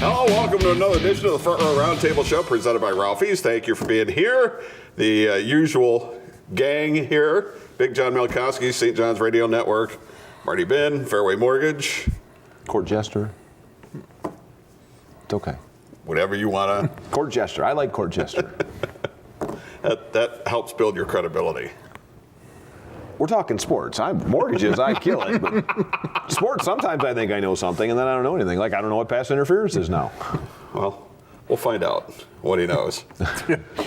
Hello, welcome to another edition of the Front Row Roundtable Show presented by Ralphie's. Thank you for being here. The usual gang here. Big John Melkowski, St. John's Radio Network. Marty Bin, Fairway Mortgage. Court jester. It's okay. Whatever you want to. Court jester. I like court jester. That helps build your credibility. We're talking sports. Mortgages, I kill it. But sports, sometimes I think I know something, and then I don't know anything. Like, I don't know what pass interference is now. Well, we'll find out what he knows.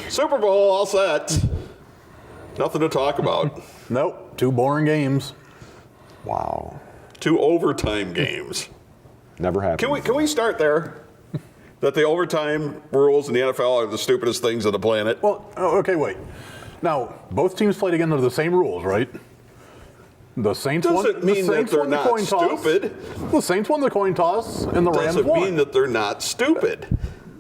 Super Bowl, all set. Nothing to talk about. Nope, 2 boring games. Wow. 2 overtime games. Never happened. Can we start there? That the overtime rules in the NFL are the stupidest things on the planet? Well, okay, wait. Now, both teams played again under the same rules, right? The Saints won. Doesn't mean that they're not stupid. The Saints won the coin toss, and the Rams won. Doesn't mean that they're not stupid.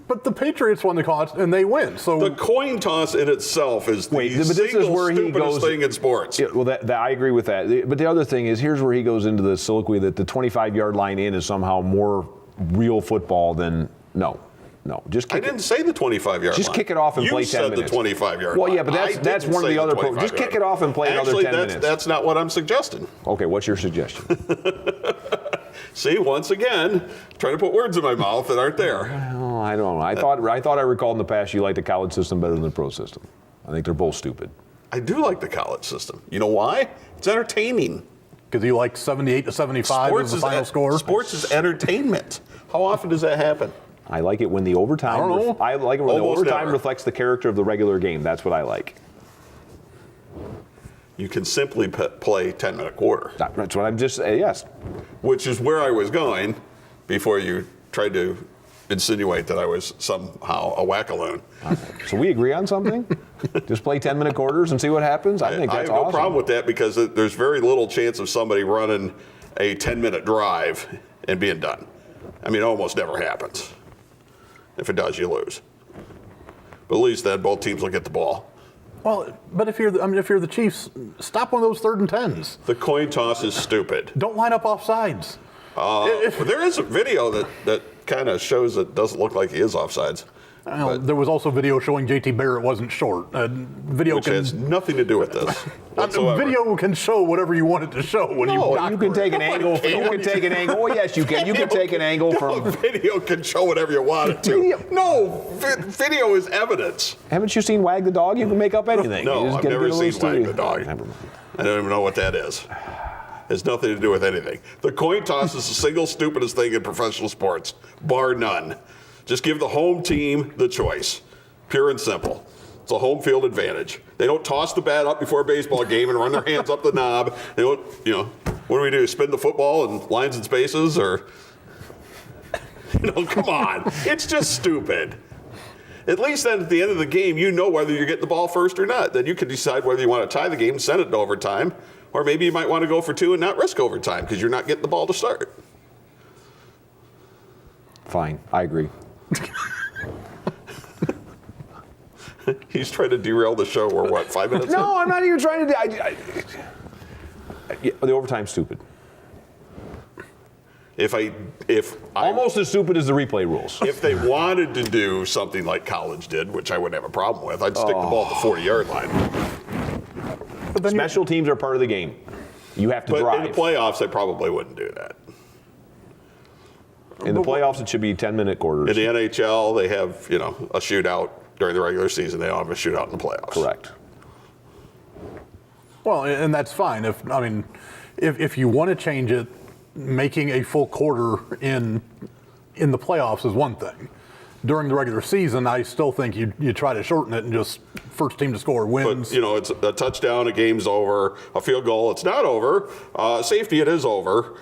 But the Patriots won the coin, and they win. So the coin toss in itself is the stupidest thing in sports. Yeah, well, I agree with that. But the other thing is, here's where he goes into the soliloquy that the 25-yard line in is somehow more real football than no. Just I didn't say the 25-yard line. Just kick it off and play 10 minutes. You said the 25-yard line. Well, yeah, but that's one of the other. Just kick it off and play another 10 minutes. That's not what I'm suggesting. Okay, what's your suggestion? See, once again, trying to put words in my mouth that aren't there. Well, I don't know. I thought I recalled in the past you like the college system better than the pro system. I think they're both stupid. I do like the college system. You know why? It's entertaining. Because you like 78 to 75 as the final score. Sports is entertainment. How often does that happen? I like it when the overtime. I like it when the overtime reflects the character of the regular game. That's what I like. You can simply play 10-minute quarter. That's what I'm just saying. Yes. Which is where I was going before you tried to insinuate that I was somehow a wackaloon. Okay. So we agree on something? Just play 10-minute quarters and see what happens? I think that's awesome. I have no problem with that because there's very little chance of somebody running a 10-minute drive and being done. I mean, it almost never happens. If it does, you lose. But at least then both teams will get the ball. Well, but if you're the Chiefs, stop one of those 3rd and 10s. The coin toss is stupid. Don't line up off sides. There is a video that kind of shows it doesn't look like he is offsides. There was also video showing J.T. Barrett wasn't short. Which has nothing to do with this whatsoever. Video can show whatever you want it to show. You can take an angle. You can take an angle. Oh, yes, you can. You can take an angle from. Video can show whatever you want it to. No, video is evidence. Haven't you seen Wag the Dog? You can make up anything. No, I've never seen Wag the Dog. Never mind. I don't even know what that is. Has nothing to do with anything. The coin toss is the single stupidest thing in professional sports, bar none. Just give the home team the choice, pure and simple. It's a home field advantage. They don't toss the bat up before a baseball game and run their hands up the knob. They don't, what do we do? Spin the football in lines and spaces, or, come on. It's just stupid. At least then at the end of the game, you know whether you're getting the ball first or not. Then you can decide whether you want to tie the game, send it to overtime, or maybe you might want to go for 2 and not risk overtime because you're not getting the ball to start. Fine, I agree. He's trying to derail the show. We're what, 5 minutes? No, I'm not even trying to. The overtime's stupid. If almost as stupid as the replay rules. If they wanted to do something like college did, which I wouldn't have a problem with, I'd stick the ball at the 40-yard line. But special teams are part of the game. You have to drive. But in the playoffs, they probably wouldn't do that. In the playoffs, it should be 10-minute quarters. In the NHL, they have, a shootout during the regular season. They don't have a shootout in the playoffs. Correct. Well, and that's fine. If you want to change it, making a full quarter in the playoffs is one thing. During the regular season, I still think you try to shorten it and just first team to score wins. But, it's a touchdown, a game's over. A field goal, it's not over. Safety, it is over.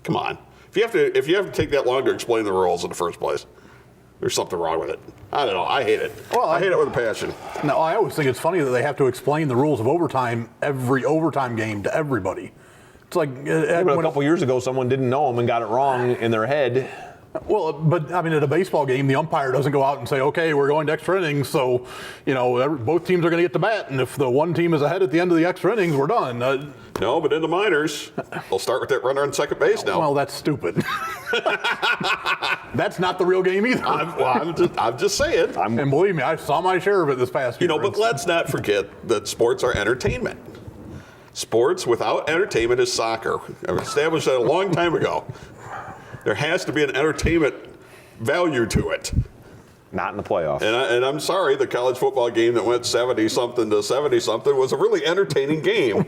Come on. If you have to take that long to explain the rules in the first place, there's something wrong with it. I don't know. I hate it. Well, I hate it with a passion. No, I always think it's funny that they have to explain the rules of overtime every overtime game to everybody. It's like a couple years ago, someone didn't know them and got it wrong in their head. Well, but I mean, at a baseball game, the umpire doesn't go out and say, "Okay, we're going to extra innings, so both teams are going to get to bat, and if the one team is ahead at the end of the extra innings, we're done." No, but in the minors, they'll start with that runner on second base now. Well, that's stupid. That's not the real game either. I'm just saying. And believe me, I saw my share of it this past year. But let's not forget that sports are entertainment. Sports without entertainment is soccer. I established that a long time ago. There has to be an entertainment value to it. Not in the playoffs. And I'm sorry, the college football game that went 70-something to 70-something was a really entertaining game.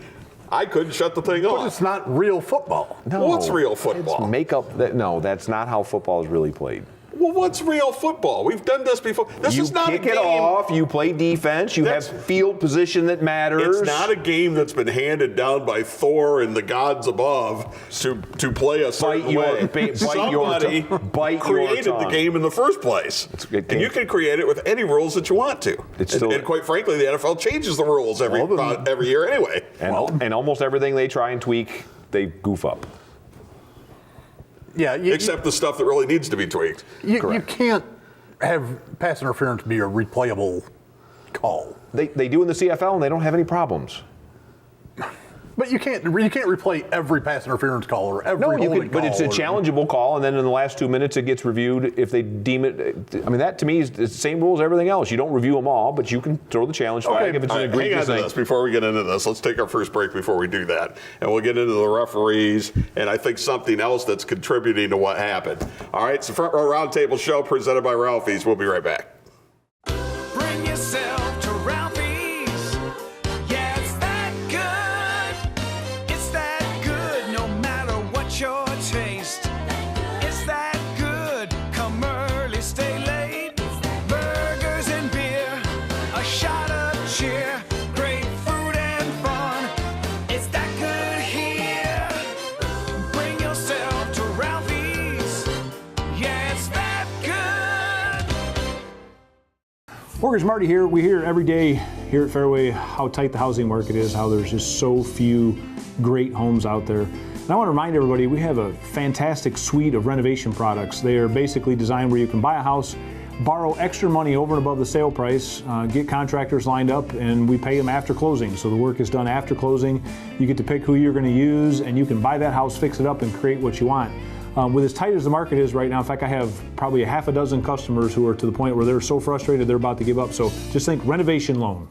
I couldn't shut the thing off. But it's not real football. No, what's real football? It's makeup. No, that's not how football is really played. Well, what's real football? We've done this before. This is not a game. You kick it off, you play defense, you have field position that matters. It's not a game that's been handed down by Thor and the gods above to play a certain way. Somebody created the game in the first place. And you can create it with any rules that you want to. And quite frankly, the NFL changes the rules every year anyway. And almost everything they try and tweak, they goof up. Yeah, except the stuff that really needs to be tweaked. You can't have pass interference be a replayable call. They do in the CFL, and they don't have any problems. But you can't replay every pass interference call or every holding call. But it's a challengeable call, and then in the last 2 minutes it gets reviewed if they deem it. I mean, that to me is the same rule as everything else. You don't review them all, but you can throw the challenge flag if it's an egregious thing. Hang on to this before we get into this. Let's take our first break before we do that, and we'll get into the referees and I think something else that's contributing to what happened. All right, it's the Front Row Roundtable show presented by Ralphie's. We'll be right back. Bring yourself to Ralphie's. Yeah, it's that good. It's that good no matter what your taste. It's that good. Come early, stay late. Burgers and beer, a shot of cheer. Great food and fun. It's that good here. Bring yourself to Ralphie's. Yeah, it's that good. Mortgage Marty here. We hear every day here at Fairway how tight the housing market is, how there's just so few great homes out there. And I want to remind everybody we have a fantastic suite of renovation products. They are basically designed where you can buy a house, borrow extra money over and above the sale price, get contractors lined up, and we pay them after closing. So the work is done after closing. You get to pick who you're going to use, and you can buy that house, fix it up, and create what you want. With as tight as the market is right now, in fact, I have probably a half a dozen customers who are to the point where they're so frustrated they're about to give up. So just think renovation loan.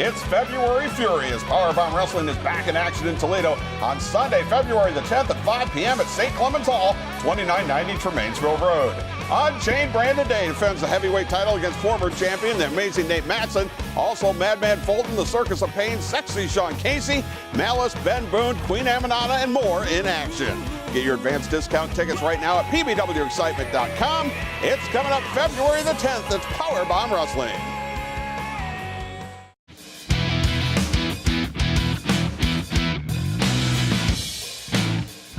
It's February Fury as Powerbomb Wrestling is back in action in Toledo on Sunday, February the 10th at 5 p.m. at St. Clements Hall, 2990 Tremainsville Road. Unchained Brandon Day defends the heavyweight title against former champion, the amazing Nate Matson. Also, Madman Fulton, the Circus of Pain, Sexy Sean Casey, Malice, Ben Boone, Queen Amanada, and more in action. Get your advanced discount tickets right now at pbwexcitement.com. It's coming up February the 10th. It's Powerbomb Wrestling.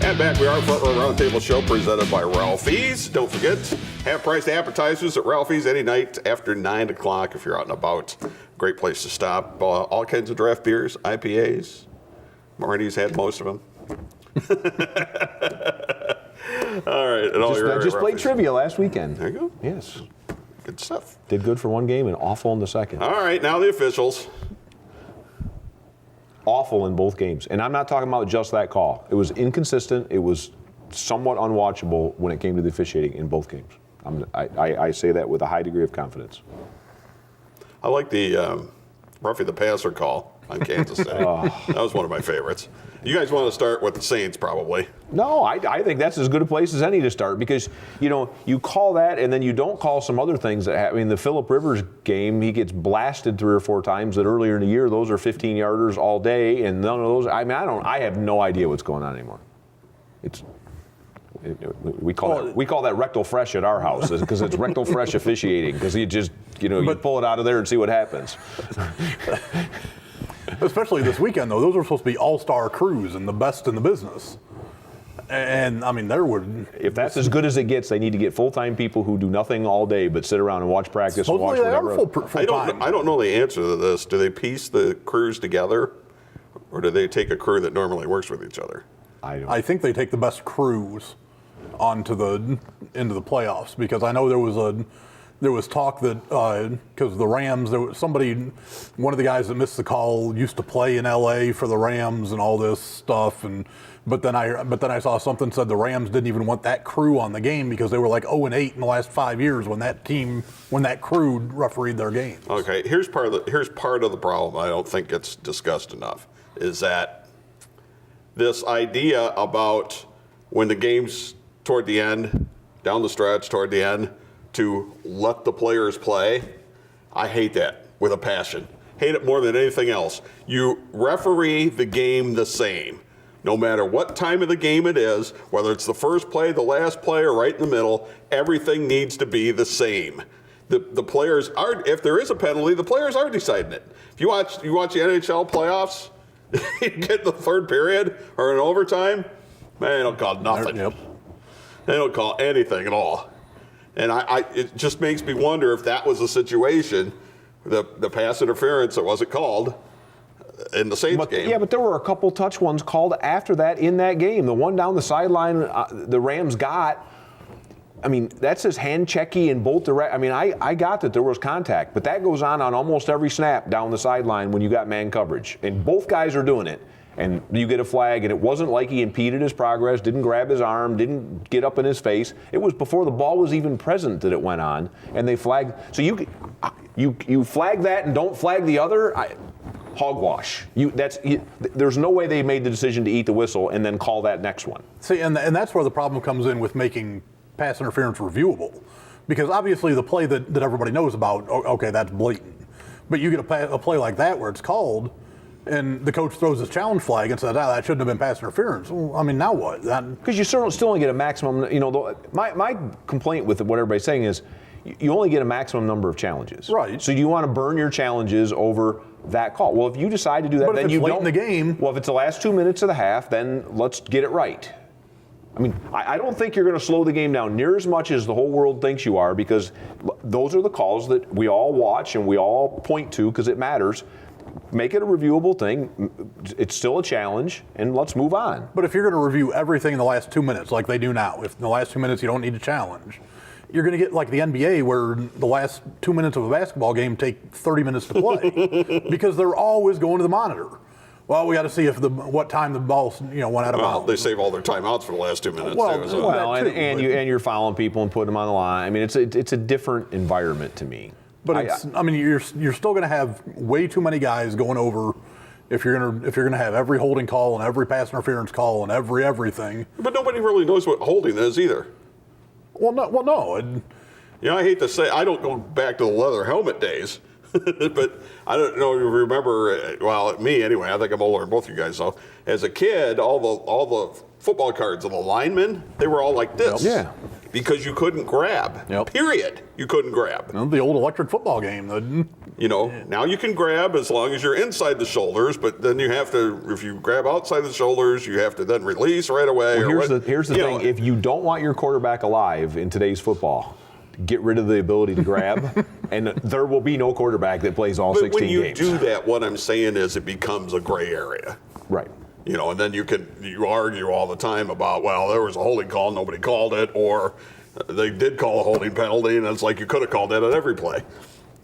And back we are, Front Row Roundtable show presented by Ralphie's. Don't forget, half-priced appetizers at Ralphie's any night after 9 o'clock if you're out and about. Great place to stop. All kinds of draft beers, IPAs. Marty's had most of them. All right. I just played trivia last weekend. There you go. Yes. Good stuff. Did good for one game and awful in the second. All right, now the officials. Awful in both games. And I'm not talking about just that call. It was inconsistent. It was somewhat unwatchable when it came to the officiating in both games. I say that with a high degree of confidence. I like the Ruffy the Passer call on Kansas City. That was one of my favorites. You guys want to start with the Saints, probably. No, I think that's as good a place as any to start because, you call that and then you don't call some other things that happen. I mean, the Phillip Rivers game, he gets blasted 3 or 4 times that earlier in the year, those are 15-yarders all day, and none of those, I have no idea what's going on anymore. We call that rectal fresh at our house because it's rectal fresh officiating because you just, you pull it out of there and see what happens. Especially this weekend, though. Those are supposed to be all-star crews and the best in the business. And, there would... If that's as good as it gets, they need to get full-time people who do nothing all day but sit around and watch practice and watch whatever. I don't know the answer to this. Do they piece the crews together, or do they take a crew that normally works with each other? I think they take the best crews. into the playoffs, because I know there was talk that because the Rams, there was one of the guys that missed the call used to play in LA for the Rams and all this stuff, but then I saw something said the Rams didn't even want that crew on the game because they were like 0-8 in the last 5 years when that crew refereed their games. Okay, here's part of the problem I don't think gets discussed enough, is that this idea about when the game's toward the end, down the stretch toward the end, to let the players play, I hate that with a passion. Hate it more than anything else. You referee the game the same. No matter what time of the game it is, whether it's the first play, the last play, or right in the middle, everything needs to be the same. The players are, if there is a penalty, the players are deciding it. If you watch the NHL playoffs, you get the third period or an overtime, man, they don't call nothing. Yep. They don't call anything at all. And it just makes me wonder if that was the situation, the pass interference that wasn't called in the Saints game. Yeah, but there were a couple touch ones called after that in that game. The one down the sideline, the Rams got. I mean, that says hand checky in both directions. I mean, I got that there was contact, but that goes on almost every snap down the sideline when you got man coverage. And both guys are doing it. And you get a flag, and it wasn't like he impeded his progress, didn't grab his arm, didn't get up in his face. It was before the ball was even present that it went on, and they flagged. So you flag that and don't flag the other? Hogwash. There's no way they made the decision to eat the whistle and then call that next one. See, and that's where the problem comes in with making pass interference reviewable. Because obviously the play that everybody knows about, okay, that's blatant. But you get a play like that where it's called, and the coach throws his challenge flag and says, that shouldn't have been pass interference. Well, I mean, now what? Because you still only get a maximum, my complaint with what everybody's saying is you only get a maximum number of challenges. Right. So you want to burn your challenges over that call. Well, if you decide to do that, but then if it's you late don't. In the game. Well, if it's the last 2 minutes of the half, then let's get it right. I mean, I don't think you're going to slow the game down near as much as the whole world thinks you are, because those are the calls that we all watch and we all point to because it matters. Make it a reviewable thing. It's still a challenge, and let's move on. But if you're going to review everything in the last 2 minutes, like they do now, if in the last 2 minutes you don't need a challenge, you're going to get like the NBA, where the last 2 minutes of a basketball game take 30 minutes to play because they're always going to the monitor. Well, we got to see if what time the ball went out of bounds. They save all their timeouts for the last 2 minutes. Well, too, so. Well, and you're fouling people and putting them on the line. I mean, it's a different environment to me. But you're still going to have way too many guys going over if you're going to have every holding call and every pass interference call and everything. But nobody really knows what holding is either. Well, no. I hate to say, I don't go back to the leather helmet days, but I don't know if you remember. Well, me anyway. I think I'm older than both you guys. So, as a kid, all the football cards of the linemen, they were all like this. Yeah. Because you couldn't grab. Yep. Period. You couldn't grab. The old electric football game. Now you can grab as long as you're inside the shoulders, but then you have to, if you grab outside the shoulders, you have to then release right away. Well, here's the thing. If you don't want your quarterback alive in today's football, get rid of the ability to grab, and there will be no quarterback that plays all 16 games. But when you do that, what I'm saying is it becomes a gray area. Right. And then you argue all the time about, well, there was a holding call, nobody called it, or they did call a holding penalty, and it's like you could have called that at every play.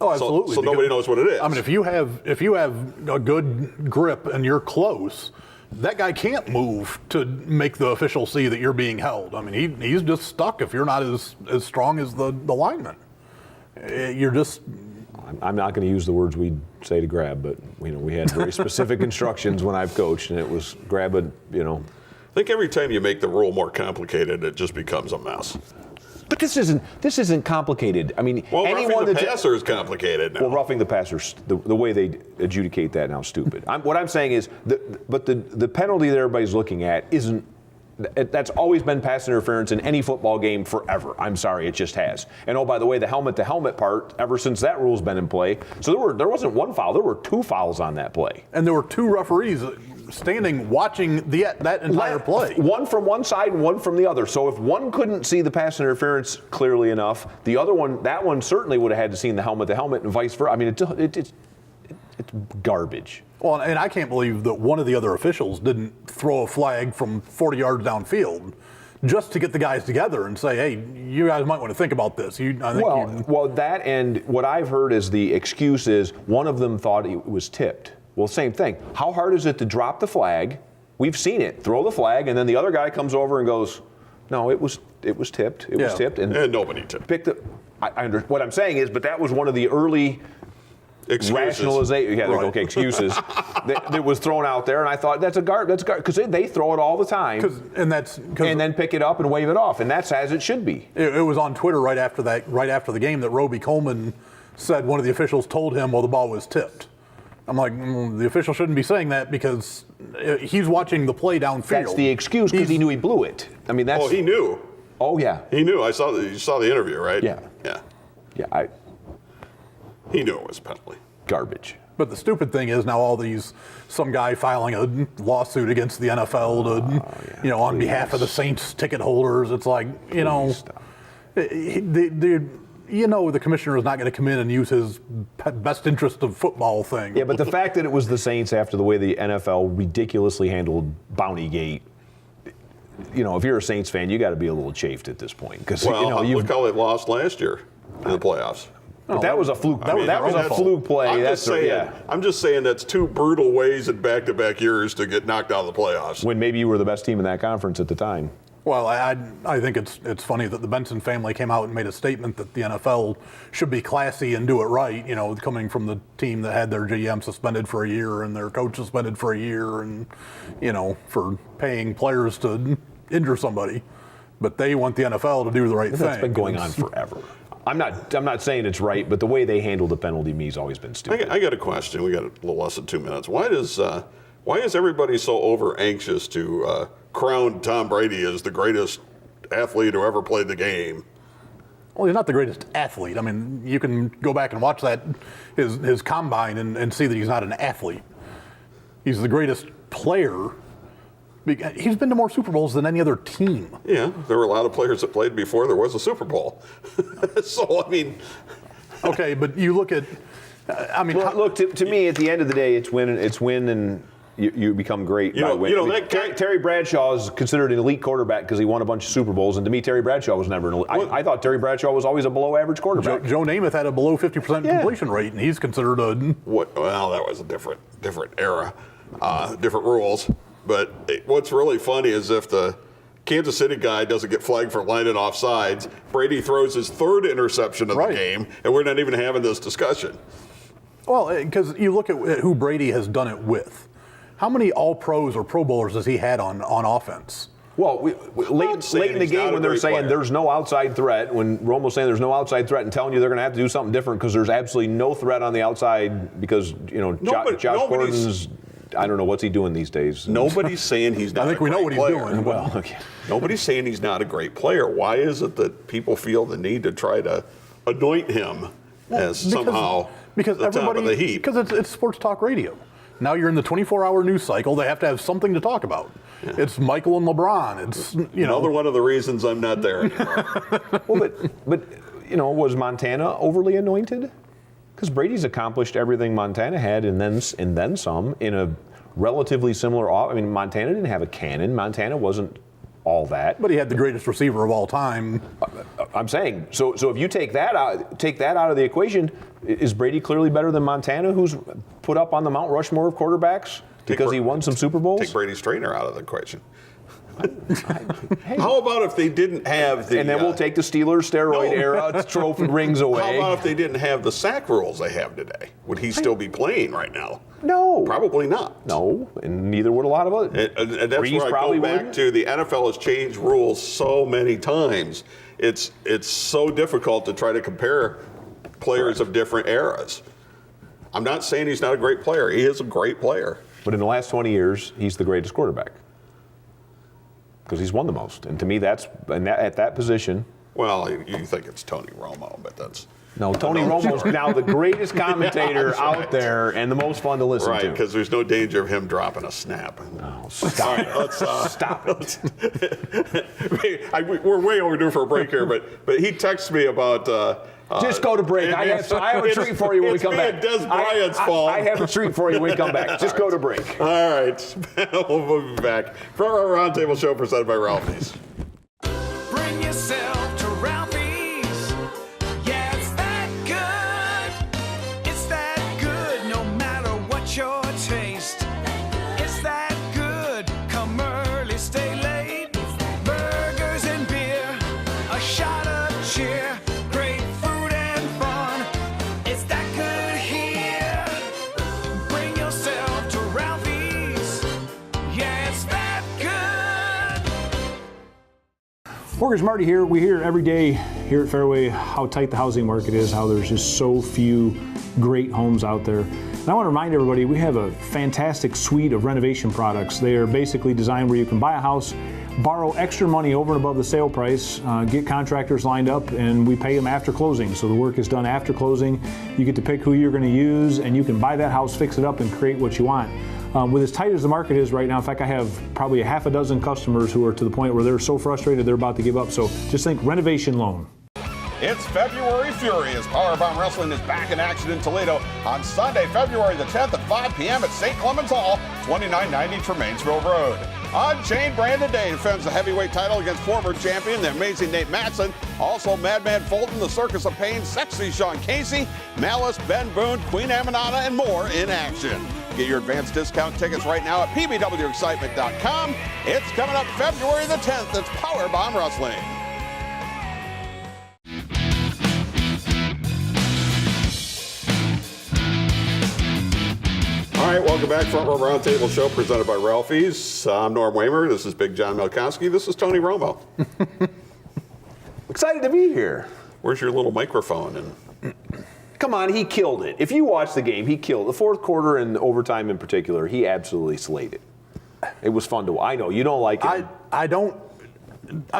Oh, absolutely. So nobody knows what it is. I mean, if you have a good grip and you're close, that guy can't move to make the official see that you're being held. I mean, he's just stuck if you're not as strong as the lineman. You're just. I'm not going to use the words we'd say to grab, but we had very specific instructions when I've coached, and it was grab a. I think every time you make the rule more complicated, it just becomes a mess. But this isn't complicated. I mean, anyone roughing the passer is complicated now. Well, roughing the passer, the way they adjudicate that now is stupid. What I'm saying is, the penalty that everybody's looking at isn't. That's always been pass interference in any football game forever. I'm sorry, it just has. And oh, by the way, the helmet-to-helmet part, ever since that rule's been in play, so there wasn't one foul, there were 2 fouls on that play. And there were 2 referees standing watching that entire play. One from one side and one from the other. So if one couldn't see the pass interference clearly enough, the other one, that one certainly would have had to see the helmet-to-helmet and vice versa. I mean, it's garbage. Well, and I can't believe that one of the other officials didn't throw a flag from 40 yards downfield just to get the guys together and say, hey, you guys might want to think about this. Well, that and what I've heard is the excuse is one of them thought it was tipped. Well, same thing. How hard is it to drop the flag? We've seen it. Throw the flag, and then the other guy comes over and goes, no, it was tipped. It was tipped. And nobody tipped. What I'm saying is, but that was one of the early rationalization. Yeah, okay, excuses that was thrown out there, and I thought that's because they throw it all the time, and then pick it up and wave it off, and that's as it should be. It was on Twitter right after the game that Roby Coleman said one of the officials told him, well, the ball was tipped. I'm like, the official shouldn't be saying that because he's watching the play downfield. That's the excuse because he knew he blew it. I mean, that's. Oh, he knew. Oh yeah. He knew. You saw the interview, right? Yeah. Yeah. He knew it was a penalty. Garbage. But the stupid thing is now some guy filing a lawsuit against the NFL on behalf of the Saints ticket holders. It's like, the commissioner is not going to come in and use his best interest of football thing. Yeah, but the fact that it was the Saints after the way the NFL ridiculously handled Bountygate, if you're a Saints fan, you got to be a little chafed at this point because look how they lost last year in the playoffs. But that was a fluke. That was a fluke play. I'm just saying that's two brutal ways in back-to-back years to get knocked out of the playoffs. When maybe you were the best team in that conference at the time. Well, I think it's funny that the Benson family came out and made a statement that the NFL should be classy and do it right. Coming from the team that had their GM suspended for a year and their coach suspended for a year, and for paying players to injure somebody, but they want the NFL to do the right thing. That's been going on forever. I'm not saying it's right, but the way they handle the penalty to me has always been stupid. I got a question. We got a little less than 2 minutes. Why is everybody so over anxious to crown Tom Brady as the greatest athlete who ever played the game? Well, he's not the greatest athlete. I mean, you can go back and watch his combine and see that he's not an athlete. He's the greatest player. He's been to more Super Bowls than any other team. Yeah, there were a lot of players that played before there was a Super Bowl. So, I mean. Okay, but you look at. Look, to me, at the end of the day, it's win and you become great by winning. Terry Bradshaw is considered an elite quarterback because he won a bunch of Super Bowls, and to me, Terry Bradshaw was never an elite. I thought Terry Bradshaw was always a below-average quarterback. Joe Namath had a below 50% completion rate, and he's considered a. Well, that was a different era, different rules. But what's really funny is if the Kansas City guy doesn't get flagged for lining offsides, Brady throws his third interception of the game, and we're not even having this discussion. Well, because you look at who Brady has done it with. How many All-Pros or Pro Bowlers has he had on offense? Well, late in the game when they're saying there's no outside threat, when Romo's saying there's no outside threat and telling you they're going to have to do something different because there's absolutely no threat on the outside because, Josh Gordon's, I don't know, what's he doing these days? Nobody's saying he's not a great player. I think we know what he's doing. Well, okay. Nobody's saying he's not a great player. Why is it that people feel the need to try to anoint him as somehow the top of the heap? Because it's sports talk radio. Now you're in the 24-hour news cycle. They have to have something to talk about. Yeah. It's Michael and LeBron. It's another one of the reasons I'm not there anymore. Well, but was Montana overly anointed? Because Brady's accomplished everything Montana had and then some in a relatively similar. I mean, Montana didn't have a cannon. Montana wasn't all that. But he had the greatest receiver of all time. I'm saying so. If you take that out of the equation, is Brady clearly better than Montana, who's put up on the Mount Rushmore of quarterbacks because he won some Super Bowls? Take Brady's trainer out of the equation. How about if they didn't have the... And then we'll take the Steelers steroid era trophy rings away. How about if they didn't have the sack rules they have today? Would he still be playing right now? No. Probably not. No, and neither would a lot of others. And that's where I go back to the NFL has changed rules so many times. It's so difficult to try to compare players of different eras. I'm not saying he's not a great player. He is a great player. But in the last 20 years, he's the greatest quarterback. Because he's won the most. And to me, at that position. Well, you think it's Tony Romo, but that's... No, Tony Romo's now the greatest commentator out there and the most fun to listen to. Right, because there's no danger of him dropping a snap. No, stop it. Let's stop it. We're way overdue for a break here, but he texts me about... just go to break. I have a treat for you when we come back. It's Des Bryant's fault. I have a treat for you when we come back. Just go to break. All right. We'll be back for our Roundtable show presented by Ralphie's. yourself to Ralphie's. Yeah, it's that good. It's that good no matter what your taste. It's that good. Come early, stay late. Burgers and beer, a shot of cheer. Great food and fun. It's that good here. Bring yourself to Ralphie's. Yeah, it's that good. Mortgage Marty here. We hear every day here at Fairway how tight the housing market is, how there's just so few great homes out there. And I want to remind everybody we have a fantastic suite of renovation products. They are basically designed where you can buy a house, borrow extra money over and above the sale price, get contractors lined up, and we pay them after closing. So the work is done after closing. You get to pick who you're going to use, and you can buy that house, fix it up, and create what you want. With as tight as the market is right now, in fact, I have probably a half a dozen customers who are to the point where they're so frustrated they're about to give up. So just think renovation loan. It's February Fury as Powerbomb Wrestling is back in action in Toledo on Sunday, February the 10th at 5 p.m. at St. Clements Hall, 2990 Tremainsville Road. Unchained Brandon Day defends the heavyweight title against former champion, the amazing Nate Matson. Also, Madman Fulton, the Circus of Pain, Sexy Sean Casey, Malice, Ben Boone, Queen Amanada, and more in action. Get your advanced discount tickets right now at pbwexcitement.com. It's coming up February the 10th. It's Powerbomb Wrestling. All right, welcome back. Front Row Roundtable Show presented by Ralphie's. I'm Norm Waymer. This is Big John Milkowski. This is Tony Romo. Excited to be here. Where's your little microphone? And Come on, he killed it. If you watch the game, he killed the fourth quarter and overtime in particular. He absolutely slayed it. It was fun to watch. I know you don't like it. I don't.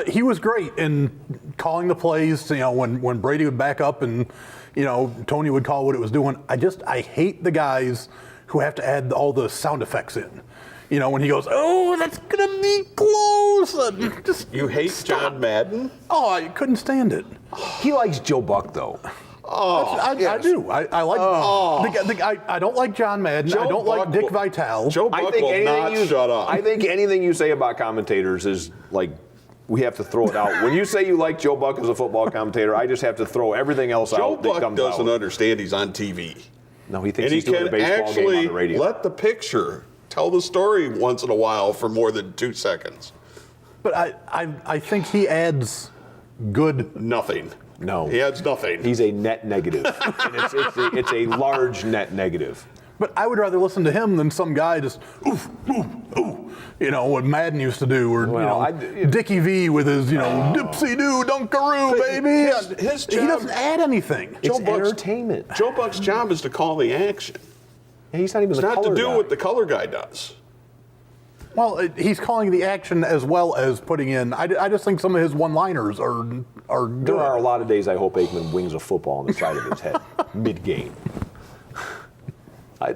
He was great in calling the plays. You know, when Brady would back up and Tony would call what it was doing. I hate the guys who have to add all the sound effects in. You know, when he goes, oh, that's gonna be close. Just you hate stop. John Madden? Oh, I couldn't stand it. He likes Joe Buck though. I do. I like. I don't like John Madden. I don't like Dick Vitale. Joe Buck will not shut up. I think anything you say about commentators is like, we have to throw it out. When you say you like Joe Buck as a football commentator, I just have to throw everything else out that Joe Buck comes doesn't out. understand he's on TV. No, he thinks And he's he doing can a baseball game on actually the radio. let the picture tell the story once in a while for more than 2 seconds. But I think he adds good. Nothing. No. He adds nothing. He's a net negative. And it's a large net negative. But I would rather listen to him than some guy just oof, oof, oof. You know what Madden used to do, or Dickie V with his dipsy doo dunkaroo, baby. His he job, doesn't add anything. It's entertainment. Joe Buck's job is to call the action. And he's not even It's the not color to do guy. what the color guy does. Well, he's calling the action as well as putting in. I just think some of his one-liners are good. There are a lot of days I hope Aikman wings a football on the side of his head mid-game.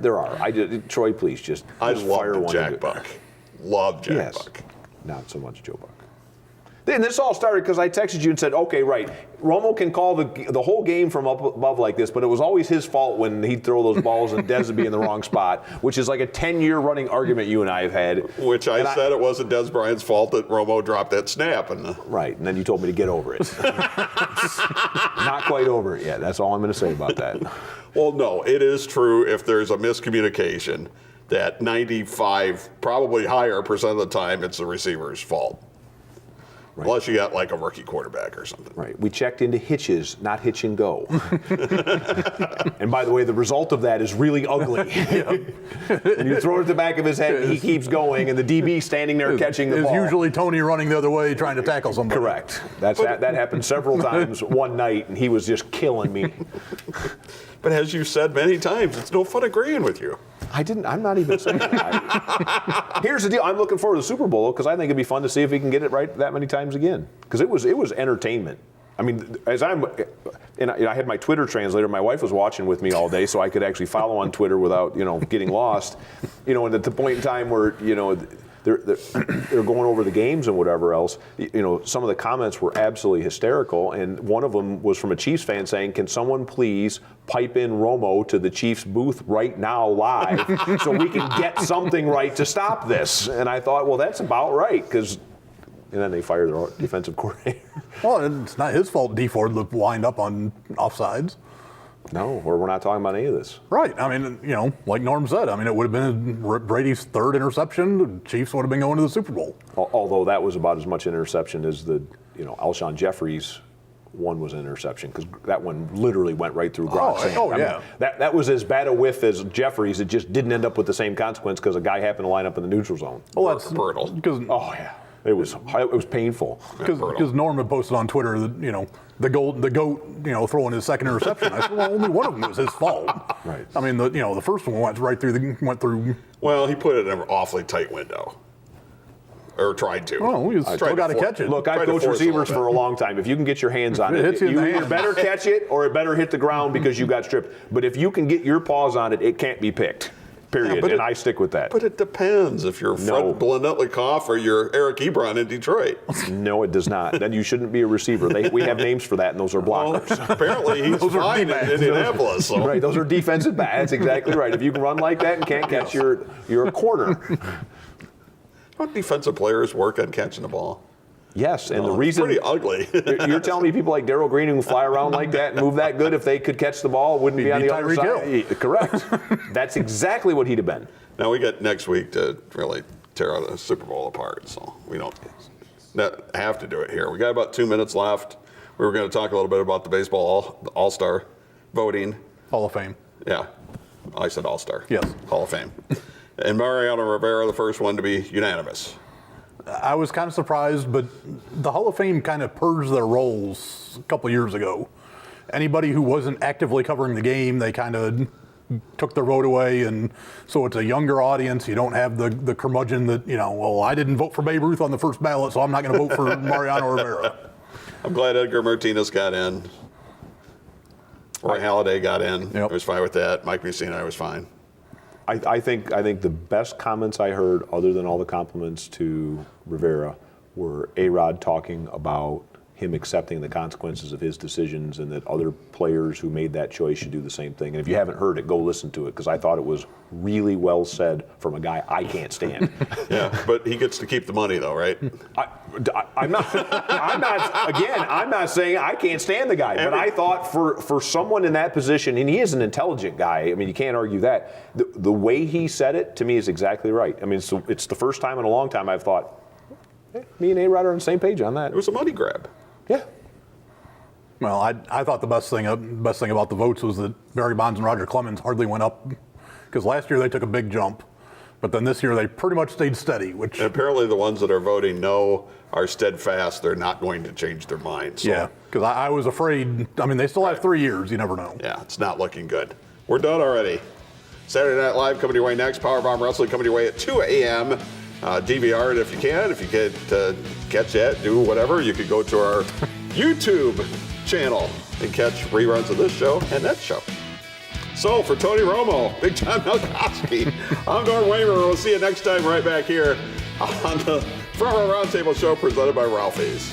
There are. Troy, please just I fire love one. Jack Buck. Love Jack Buck. Not so much Joe Buck. Then this all started because I texted you and said, okay, right, Romo can call the whole game from up above like this, but it was always his fault when he'd throw those balls and Dez would be in the wrong spot, which is like a 10-year running argument you and I have had. Which I said it wasn't Dez Bryant's fault that Romo dropped that snap. Right, and then you told me to get over it. Not quite over it yet. That's all I'm going to say about that. Well, no, it is true if there's a miscommunication that 95, probably higher percent of the time, it's the receiver's fault. Right. Unless you got like a rookie quarterback or something. Right. We checked into hitches, not hitch and go. And by the way, the result of that is really ugly. And you throw it at the back of his head, and he keeps going, and the DB standing there catching the ball. It's usually Tony running the other way trying to tackle somebody. Correct. That happened several times one night, and he was just killing me. But as you've said many times, it's no fun agreeing with you. I'm not even saying that. Here's the deal. I'm looking forward to the Super Bowl because I think it'd be fun to see if he can get it right that many times again. Because it was entertainment. I mean, I had my Twitter translator. My wife was watching with me all day, so I could actually follow on Twitter without getting lost. And at the point in time where they're going over the games and whatever else, some of the comments were absolutely hysterical, and one of them was from a Chiefs fan saying, can someone please pipe in Romo to the Chiefs booth right now live so we can get something right to stop this? And I thought, well, that's about right, because And then they fire their defensive coordinator. Well, it's not his fault D Ford lined up on offsides. No, or we're not talking about any of this. Right. I mean, like Norm said, I mean, it would have been Brady's third interception. The Chiefs would have been going to the Super Bowl. Although that was about as much interception as the, Alshon Jeffries one was an interception, because that one literally went right through Gronk's hand. I mean, that was as bad a whiff as Jeffries. It just didn't end up with the same consequence because a guy happened to line up in the neutral zone. Well, that's brutal. Because it was painful. Because Norm had posted on Twitter that the goat throwing his second interception. I said, well, only one of them was his fault. Right. I mean, the first one went through. Well, he put it in an awfully tight window. Or tried to. Oh, he still got to catch it. Look, I've coached receivers for a long time. If you can get your hands on it, you either better catch it or it better hit the ground because you got stripped. But if you can get your paws on it, it can't be picked. Period. And I stick with that. But it depends if you're Fred Blanetlikov or you're Eric Ebron in Detroit. No, it does not. Then you shouldn't be a receiver. We have names for that, and those are blockers. Well, apparently he's fine in Indianapolis. So. Right, those are defensive backs. That's exactly right. If you can run like that and can't catch, you're a corner. Don't defensive players work on catching the ball? Yes, and the reason it's pretty ugly. You're telling me people like Darryl Green who fly around like that and move that good, if they could catch the ball, wouldn't be on the other side. Correct. That's exactly what he'd have been. Now we got next week to really tear the Super Bowl apart, so we don't have to do it here. We got about 2 minutes left. We were going to talk a little bit about the baseball All-Star voting. Hall of Fame. Yeah, I said All-Star. Yes. Hall of Fame. And Mariano Rivera, the first one to be unanimous. I was kind of surprised, but the Hall of Fame kind of purged their roles a couple years ago. Anybody who wasn't actively covering the game, they kind of took their vote away, and so it's a younger audience. You don't have the curmudgeon that, well, I didn't vote for Babe Ruth on the first ballot, so I'm not going to vote for Mariano Rivera. I'm glad Edgar Martinez got in. Roy Halladay got in. Yep. I was fine with that. Mike Mussina, I was fine. I think the best comments I heard, other than all the compliments to Rivera, were A-Rod talking about him accepting the consequences of his decisions and that other players who made that choice should do the same thing. And if you haven't heard it, go listen to it, because I thought it was really well said from a guy I can't stand. Yeah, but he gets to keep the money, though, right? I'm not saying I can't stand the guy, but I thought for someone in that position, and he is an intelligent guy, I mean, you can't argue that. The way he said it, to me, is exactly right. I mean, so it's the first time in a long time I've thought, hey, me and A-Rod are on the same page on that. It was a money grab. Yeah. Well, I thought the best thing about the votes was that Barry Bonds and Roger Clemens hardly went up, because last year they took a big jump, but then this year they pretty much stayed steady. Which and apparently the ones that are voting no are steadfast. They're not going to change their minds. So. Yeah, because I was afraid. I mean, they still have 3 years. You never know. Yeah, it's not looking good. We're done already. Saturday Night Live coming your way next. Powerbomb Wrestling coming your way at 2 a.m. DVR it if you can. If you can't catch that, do whatever. You could go to our YouTube channel and catch reruns of this show and that show. So for Tony Romo, Big John Melkowski, I'm Norm Waymer. We'll see you next time right back here on the From Our Roundtable show presented by Ralphie's.